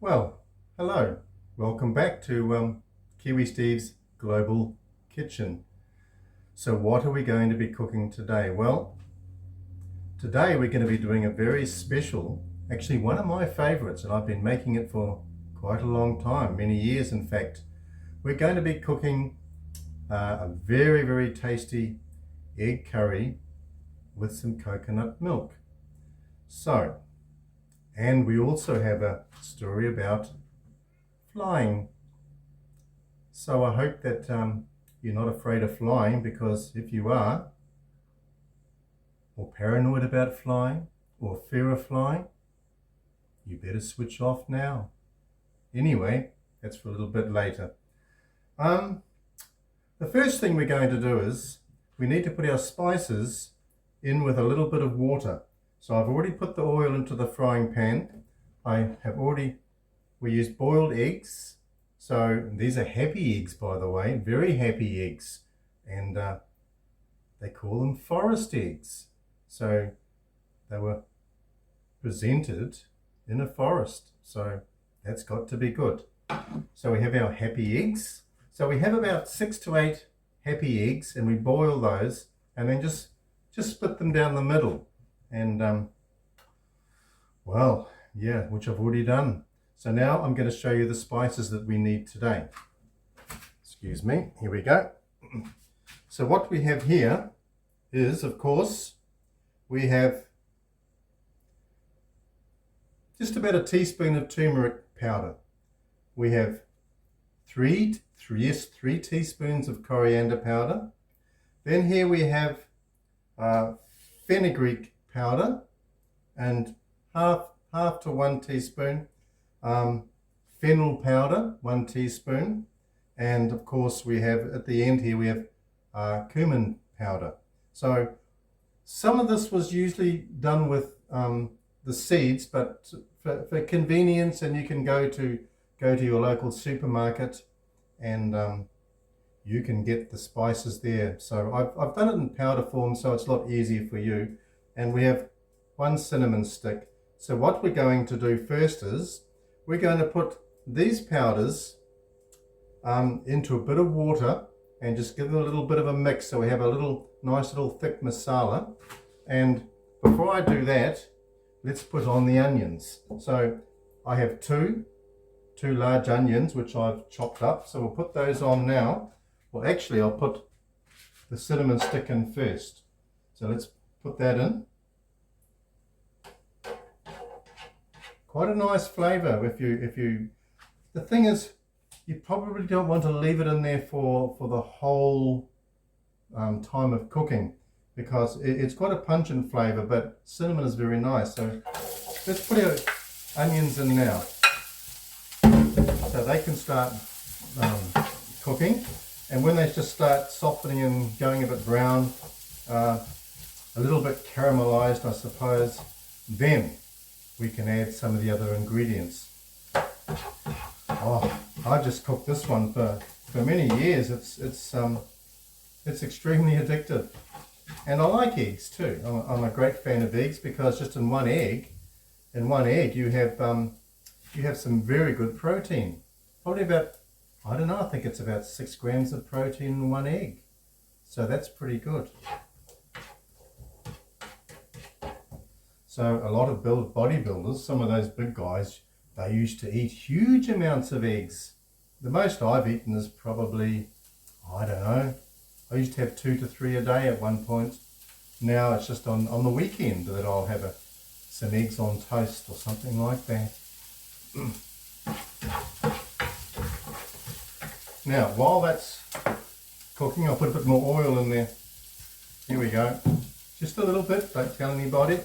Well, hello. Welcome back to Kiwi Steve's Global Kitchen. So what are we going to be cooking today? Well, today we're going to be doing a very special, actually one of my favorites, and I've been making it for quite a long time, many years in fact. We're going to be cooking a very, very tasty egg curry with some coconut milk. So, and we also have a story about flying. So I hope that you're not afraid of flying, because if you are, or paranoid about flying, or fear of flying, you better switch off now. Anyway, that's for a little bit later. The first thing we're going to do is we need to put our spices in with a little bit of water. So I've already put the oil into the frying pan. We use boiled eggs. So these are happy eggs, by the way, very happy eggs. And they call them forest eggs. So they were presented in a forest. So that's got to be good. So we have our happy eggs. So we have about 6 to 8 happy eggs, and we boil those and then just split them down the middle. And well, yeah, which I've already done. So now I'm going to show you the spices that we need today. Excuse me, here we go. So what we have here is, of course, we have just about a teaspoon of turmeric powder. We have three teaspoons of coriander powder. Then here we have fenugreek powder, and half to 1 teaspoon. Fennel powder, 1 teaspoon. And of course we have, at the end here, we have cumin powder. So some of this was usually done with the seeds, but for convenience, and you can go to your local supermarket and you can get the spices there. So I've done it in powder form, so it's a lot easier for you. And we have 1 cinnamon stick. So what we're going to do first is we're going to put these powders into a bit of water and just give them a little bit of a mix, so we have a nice little thick masala. And before I do that, let's put on the onions. So I have two large onions which I've chopped up, so we'll put those on now. Well, actually I'll put the cinnamon stick in first. So let's put that in. Quite a nice flavour. The thing is, you probably don't want to leave it in there for the whole time of cooking, because it's got a pungent flavour, but cinnamon is very nice. So let's put our onions in now, so they can start cooking. And when they just start softening and going a bit brown, a little bit caramelised, I suppose, then we can add some of the other ingredients. Oh, I just cooked this one for many years. It's extremely addictive, and I like eggs too. I'm a great fan of eggs, because just in one egg you have some very good protein. Probably about, I don't know, I think it's about 6 grams of protein in one egg. So that's pretty good. So a lot of bodybuilders, some of those big guys, they used to eat huge amounts of eggs. The most I've eaten is probably, I don't know, I used to have 2 to 3 a day at one point. Now it's just on the weekend that I'll have some eggs on toast or something like that. Now, while that's cooking, I'll put a bit more oil in there. Here we go. Just a little bit, don't tell anybody.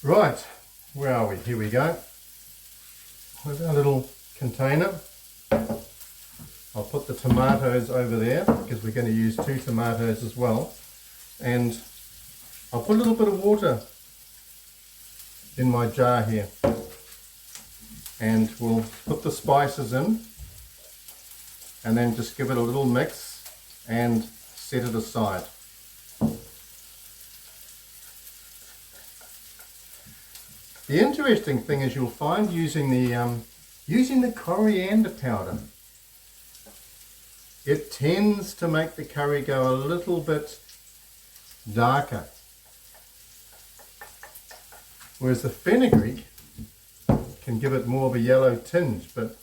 Right, where are we? Here we go. With our little container. I'll put the tomatoes over there, because we're going to use 2 tomatoes as well. And I'll put a little bit of water in my jar here. And we'll put the spices in, and then just give it a little mix and set it aside. The interesting thing is you'll find using the coriander powder, it tends to make the curry go a little bit darker. Whereas the fenugreek can give it more of a yellow tinge, but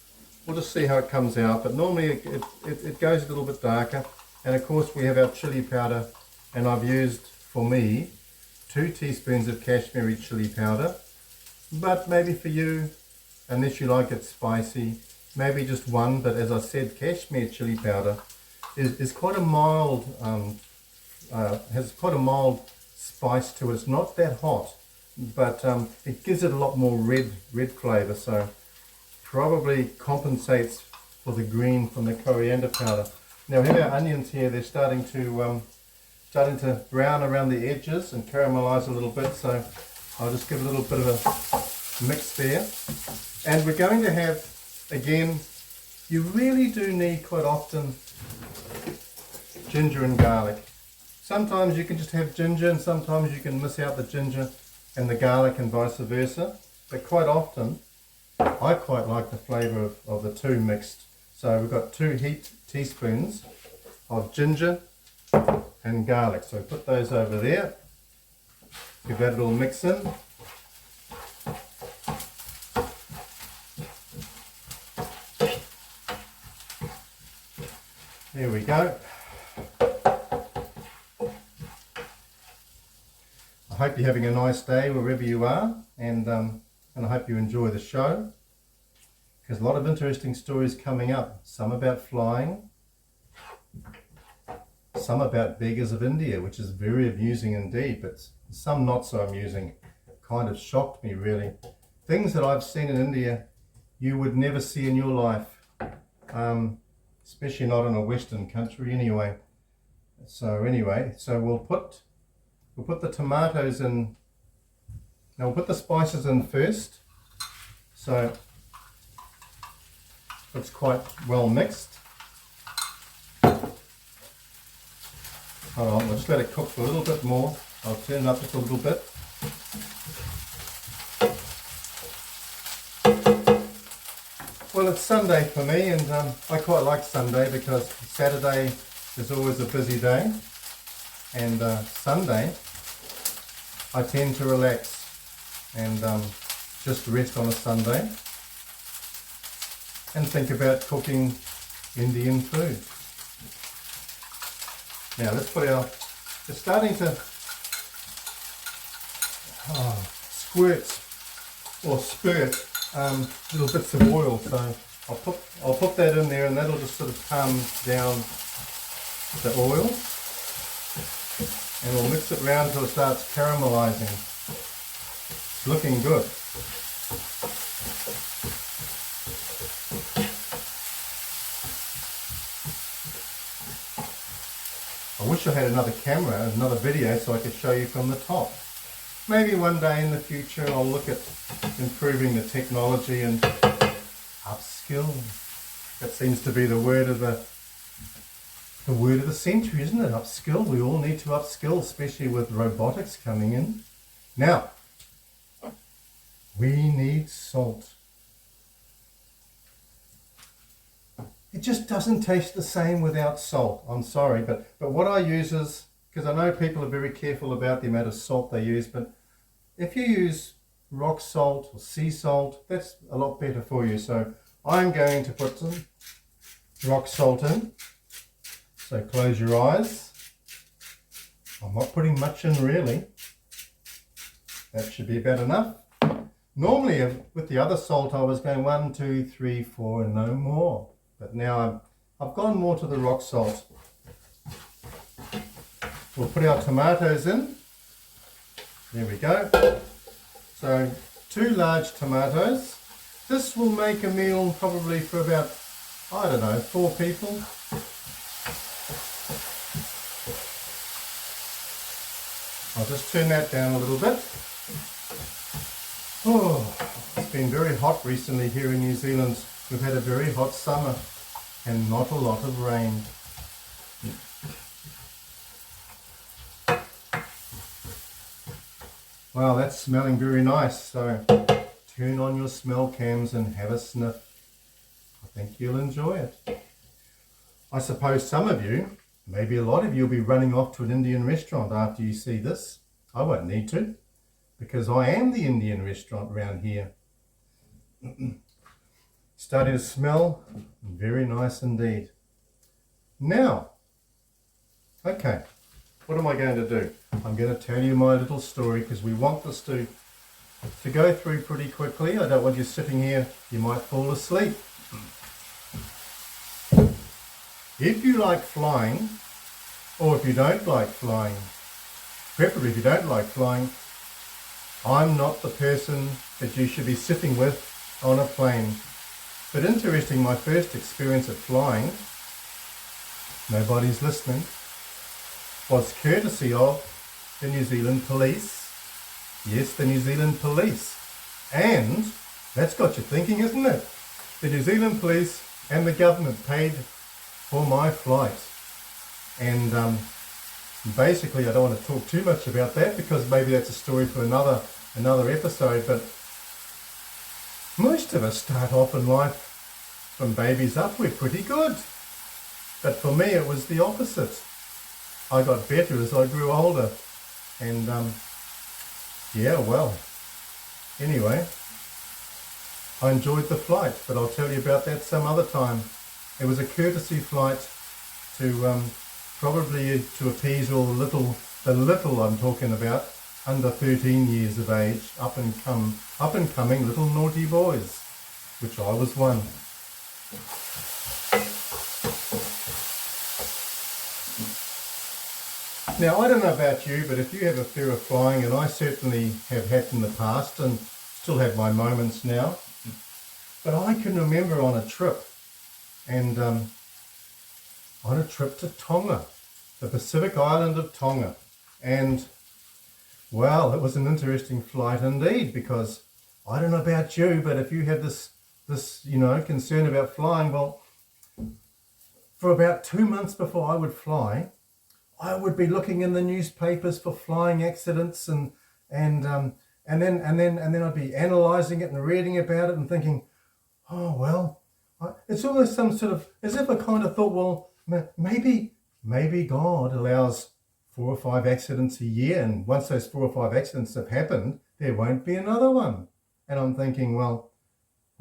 we'll just see how it comes out. But normally it goes a little bit darker. And of course we have our chili powder, and I've used, for me, 2 teaspoons of Kashmiri chili powder. But maybe for you, unless you like it spicy, maybe just 1. But as I said, Kashmir chili powder is quite a mild, has quite a mild spice to it. It's not that hot, but it gives it a lot more red flavour, so probably compensates for the green from the coriander powder. Now we have our onions here. They're starting to brown around the edges and caramelise a little bit, so I'll just give a little bit of a mix there. And we're going to have, again, you really do need quite often ginger and garlic. Sometimes you can just have ginger, and sometimes you can miss out the ginger and the garlic and vice versa. But quite often, I quite like the flavour of the 2 mixed. So we've got 2 heaped teaspoons of ginger and garlic. So put those over there. Give that a little mix in. There we go. I hope you're having a nice day wherever you are, and I hope you enjoy the show, because a lot of interesting stories coming up. Some about flying, some about beggars of India, which is very amusing indeed, but some not so amusing. Kind of shocked me, really. Things that I've seen in India you would never see in your life, especially not in a Western country anyway. So we'll put the tomatoes in. Now we'll put the spices in first, so it's quite well mixed. Hold on, we'll just let it cook for a little bit more. I'll turn it up just a little bit. Well, it's Sunday for me, and I quite like Sunday because Saturday is always a busy day, and Sunday I tend to relax and just rest on a Sunday and think about cooking Indian food. Now let's put it's starting to squirt or spurt little bits of oil, so I'll put that in there, and that'll just sort of calm down the oil, and we'll mix it around until it starts caramelizing. It's looking good. I wish I had another camera, another video, so I could show you from the top. Maybe one day in the future I'll look at improving the technology and upskill. That seems to be the word of the century, isn't it? Upskill. We all need to upskill, especially with robotics coming in. Now, we need salt. It just doesn't taste the same without salt. I'm sorry, but what I use is, because I know people are very careful about the amount of salt they use, but if you use rock salt or sea salt, that's a lot better for you. So I'm going to put some rock salt in. So close your eyes. I'm not putting much in really. That should be about enough. Normally with the other salt I was going 1, 2, 3, 4 and no more. But now I've gone more to the rock salt. We'll put our tomatoes in. There we go. So 2 large tomatoes. This will make a meal probably for about, I don't know, 4 people. I'll just turn that down a little bit. Oh, it's been very hot recently here in New Zealand. We've had a very hot summer and not a lot of rain. Wow, that's smelling very nice. So turn on your smell cams and have a sniff. I think you'll enjoy it. I suppose some of you, maybe a lot of you, will be running off to an Indian restaurant after you see this. I won't need to, because I am the Indian restaurant around here. Starting to smell very nice indeed. Now, okay, what am I going to do? I'm going to tell you my little story because we want this to go through pretty quickly. I don't want you sitting here, you might fall asleep. If you like flying, or if you don't like flying, preferably if you don't like flying, I'm not the person that you should be sitting with on a plane. But interesting, my first experience of flying, nobody's listening, was courtesy of the New Zealand Police. Yes, the New Zealand Police. And that's got you thinking, isn't it? The New Zealand Police and the government paid for my flight. And basically, I don't want to talk too much about that because maybe that's a story for another episode, but most of us start off in life from babies up, we're pretty good. But for me, it was the opposite. I got better as I grew older. And yeah, well, anyway, I enjoyed the flight, but I'll tell you about that some other time. It was a courtesy flight to probably to appease all the little I'm talking about, under 13 years of age, up and coming little naughty boys, which I was one. Now, I don't know about you, but if you have a fear of flying, and I certainly have had in the past and still have my moments now, but I can remember on a trip, and on a trip to Tonga, the Pacific island of Tonga, and well, it was an interesting flight indeed, because I don't know about you, but if you have this concern about flying, well, for about 2 months before I would fly, I would be looking in the newspapers for flying accidents, and then I'd be analysing it and reading about it and thinking, oh well, it's almost some sort of, as if I kind of thought, well, maybe God allows 4 or 5 accidents a year, and once those 4 or 5 accidents have happened, there won't be another one. And I'm thinking, well,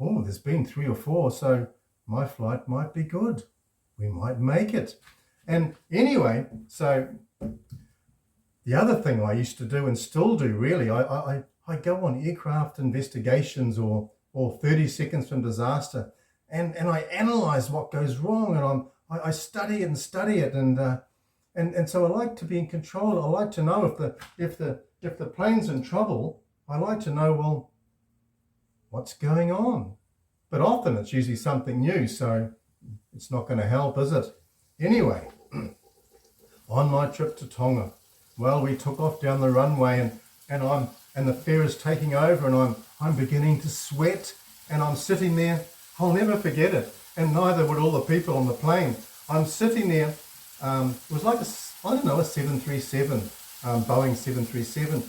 oh, there's been 3 or 4, so my flight might be good. We might make it. And anyway, so the other thing I used to do and still do really, I go on aircraft investigations or 30 seconds from disaster, and I analyse what goes wrong, and I study it, and so I like to be in control. I like to know if the plane's in trouble. I like to know, well, what's going on? But often it's usually something new, so it's not going to help, is it? Anyway, on my trip to Tonga, well, we took off down the runway, and the fear is taking over, and I'm beginning to sweat, and I'm sitting there. I'll never forget it, and neither would all the people on the plane. I'm sitting there. It was like a 737, Boeing 737,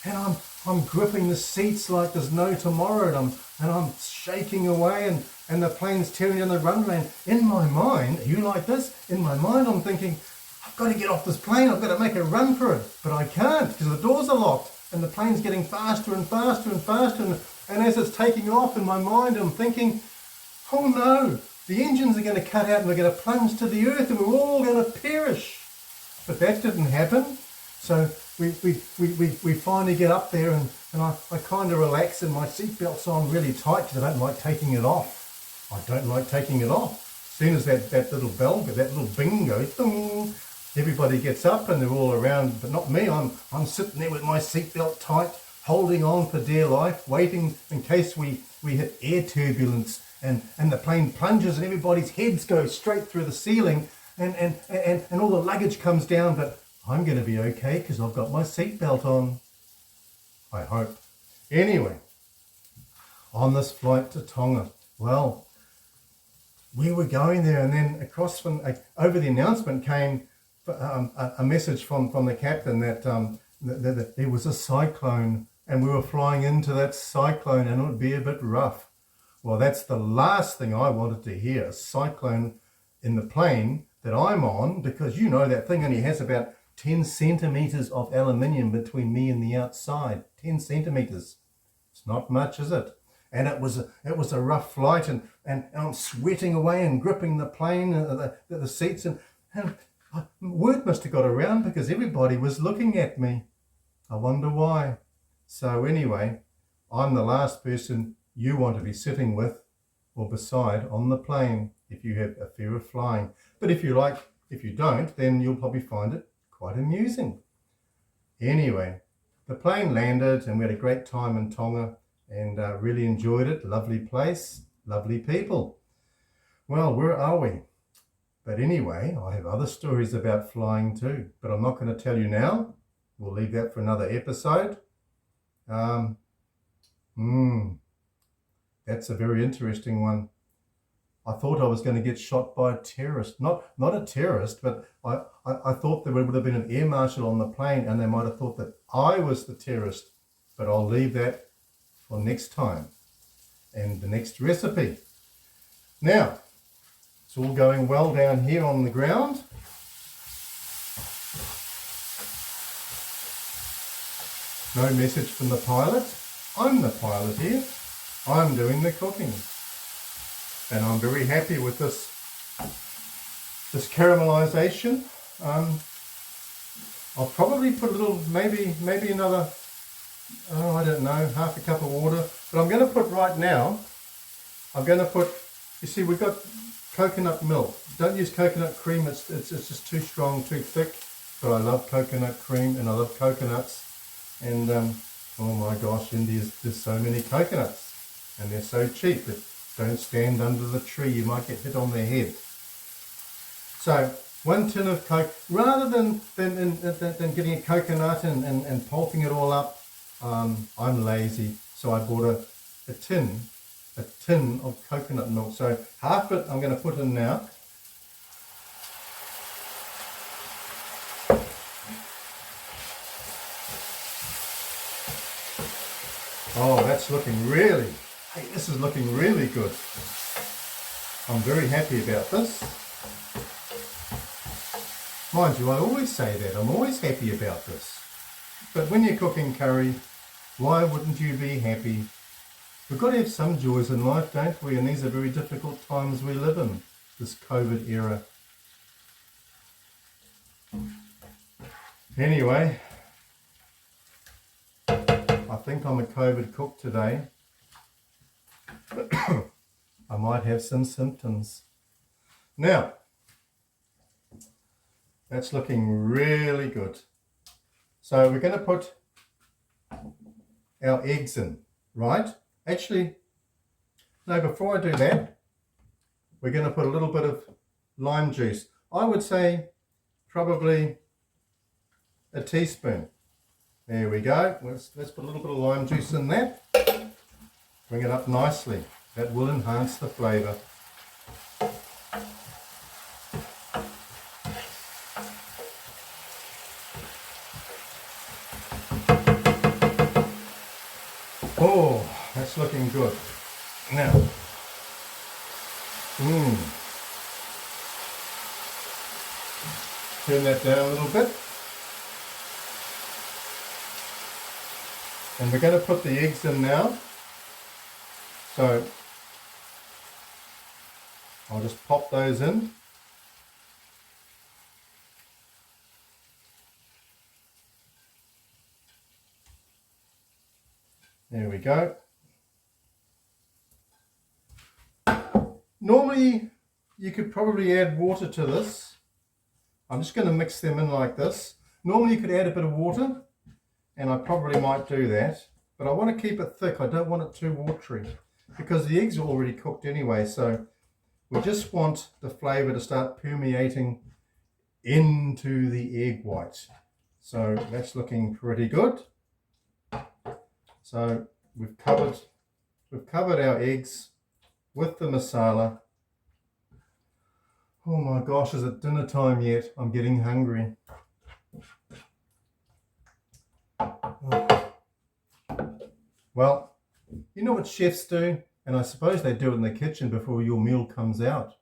and I'm gripping the seats like there's no tomorrow, and I'm shaking away, and the plane's tearing down the runway. And in my mind, are you like this? In my mind, I'm thinking, I've got to get off this plane. I've got to make a run for it, but I can't because the doors are locked, and the plane's getting faster and faster and faster. And as it's taking off, in my mind, I'm thinking, oh no, the engines are going to cut out and we're going to plunge to the earth and we're all going to perish. But that didn't happen. So we finally get up there, and I kind of relax, and my seatbelt's on really tight because I don't like taking it off. I don't like taking it off. As soon as that little bell, that little bing goes, ding, everybody gets up and they're all around, but not me. I'm sitting there with my seatbelt tight, holding on for dear life, waiting in case we hit air turbulence and the plane plunges and everybody's heads go straight through the ceiling and all the luggage comes down, but I'm going to be okay because I've got my seatbelt on. I hope. Anyway, on this flight to Tonga, well, we were going there, and then across from over the announcement came a message from the captain that there was a cyclone and we were flying into that cyclone and it would be a bit rough. Well, that's the last thing I wanted to hear, a cyclone in the plane that I'm on, because you know that thing only has about 10 centimeters of aluminium between me and the outside. 10 centimeters. It's not much, is it? And it was a rough flight, and I'm sweating away and gripping the plane, the seats, and word must have got around because everybody was looking at me. I wonder why. So anyway, I'm the last person you want to be sitting with or beside on the plane if you have a fear of flying. But if you don't, then you'll probably find it quite amusing. Anyway, the plane landed and we had a great time in Tonga and really enjoyed it. Lovely place, lovely people. Well, where are we? But anyway, I have other stories about flying too, but I'm not going to tell you now. We'll leave that for another episode. That's a very interesting one. I thought I was going to get shot by a terrorist. Not a terrorist, but I thought there would have been an air marshal on the plane and they might have thought that I was the terrorist. But I'll leave that for next time and the next recipe. Now, it's all going well down here on the ground. No message from the pilot. I'm the pilot here. I'm doing the cooking. And I'm very happy with this caramelization. I'll probably put a little, maybe another, I don't know, half a cup of water. But I'm going to put right now, you see, we've got coconut milk. Don't use coconut cream, it's just too strong, too thick. But I love coconut cream and I love coconuts. And oh my gosh, there's so many coconuts and they're so cheap. Don't stand under the tree, you might get hit on the head. So 1 tin of Coke, rather than getting a coconut and pulping it all up, I'm lazy. So I bought a tin of coconut milk. So half it I'm going to put in now. Oh, that's looking really, hey, this is looking really good. I'm very happy about this. Mind you, I always say that. I'm always happy about this. But when you're cooking curry, why wouldn't you be happy? We've got to have some joys in life, don't we? And these are very difficult times we live in, this COVID era. Anyway, I think I'm a COVID cook today. I might have some symptoms. Now, that's looking really good. So we're going to put our eggs in, right? Actually, no, before I do that, we're going to put a little bit of lime juice. I would say probably a teaspoon. There we go. Let's put a little bit of lime juice in that. Bring it up nicely. That will enhance the flavour. Oh, that's looking good. Now, turn that down a little bit. And we're going to put the eggs in now. So I'll just pop those in. There we go. Normally you could probably add water to this. I'm just going to mix them in like this. Normally you could add a bit of water, and I probably might do that, but I want to keep it thick. I don't want it too watery because the eggs are already cooked anyway, so we just want the flavour to start permeating into the egg white. So that's looking pretty good. So we've covered our eggs with the masala. Oh my gosh, is it dinner time yet? I'm getting hungry. Oh. Well, you know what chefs do? And I suppose they do it in the kitchen before your meal comes out.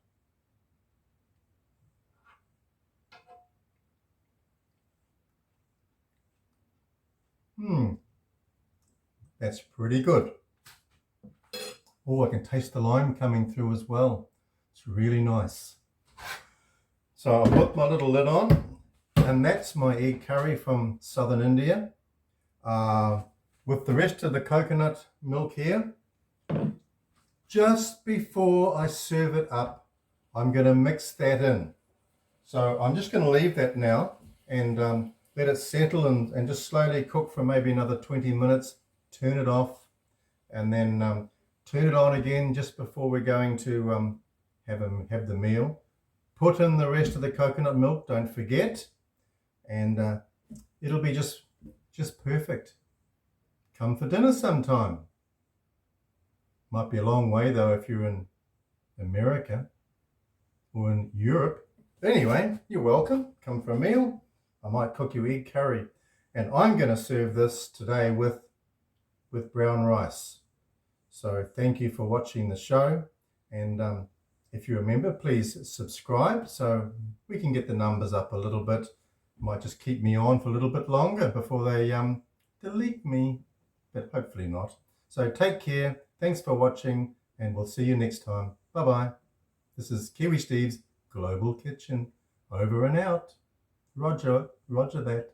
That's pretty good. Oh, I can taste the lime coming through as well. It's really nice. So I'll put my little lid on, and that's my egg curry from southern India. With the rest of the coconut milk here. Just before I serve it up, I'm going to mix that in. So I'm just going to leave that now and let it settle and just slowly cook for maybe another 20 minutes. Turn it off and then turn it on again just before we're going to have the meal. Put in the rest of the coconut milk, don't forget, and it'll be just perfect. Come for dinner sometime. Might be a long way though if you're in America or in Europe. Anyway, you're welcome. Come for a meal. I might cook you egg curry. And I'm going to serve this today with brown rice. So thank you for watching the show. And if you're a member, please subscribe so we can get the numbers up a little bit. Might just keep me on for a little bit longer before they delete me, but hopefully not. So take care. Thanks for watching, and we'll see you next time. Bye-bye. This is Kiwi Steve's Global Kitchen. Over and out. Roger that.